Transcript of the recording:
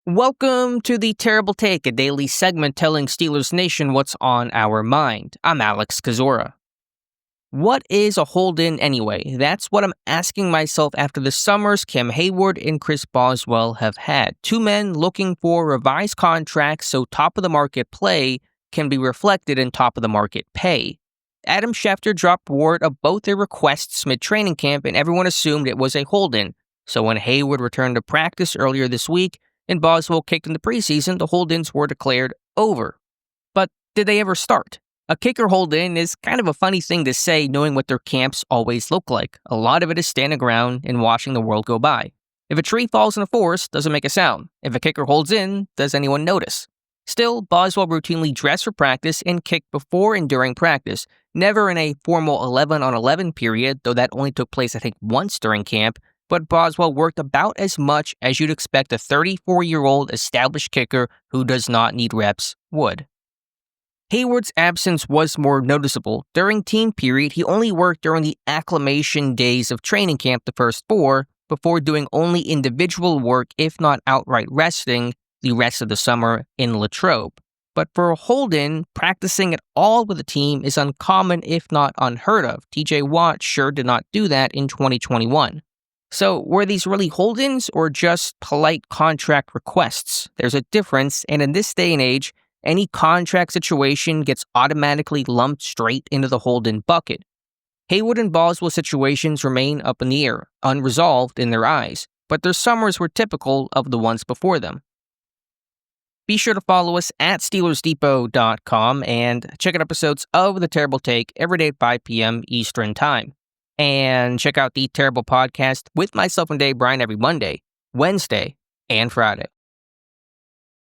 Welcome to the Terrible Take, a daily segment telling Steelers Nation what's on our mind. I'm Alex Kozora. What is a hold-in anyway? That's what I'm asking myself after the summers Cam Heyward and Chris Boswell have had. Two men looking for revised contracts so top-of-the-market play can be reflected in top-of-the-market pay. Adam Schefter dropped word of both their requests mid-training camp, and everyone assumed it was a hold-in. So when Heyward returned to practice earlier this week, and Boswell kicked in the preseason, the hold-ins were declared over. But did they ever start? A kicker hold-in is kind of a funny thing to say knowing what their camps always look like. A lot of it is standing around and watching the world go by. If a tree falls in a forest, doesn't make a sound. If a kicker holds in, does anyone notice? Still, Boswell routinely dressed for practice and kicked before and during practice, never in a formal 11-on-11 period, though that only took place I think once during camp. But Boswell worked about as much as you'd expect a 34-year-old established kicker who does not need reps would. Heyward's absence was more noticeable. During team period, he only worked during the acclimation days of training camp, the first four, before doing only individual work, if not outright resting, the rest of the summer in Latrobe. But for a hold-in, practicing at all with the team is uncommon, if not unheard of. TJ Watt sure did not do that in 2021. So, were these really hold-ins or just polite contract requests? There's a difference, and in this day and age, any contract situation gets automatically lumped straight into the hold-in bucket. Heyward and Boswell situations remain up in the air, unresolved in their eyes, but their summers were typical of the ones before them. Be sure to follow us at SteelersDepot.com and check out episodes of The Terrible Take every day at 5 p.m. Eastern Time. And check out the Terrible Podcast with myself and Dave Bryan every Monday, Wednesday, and Friday.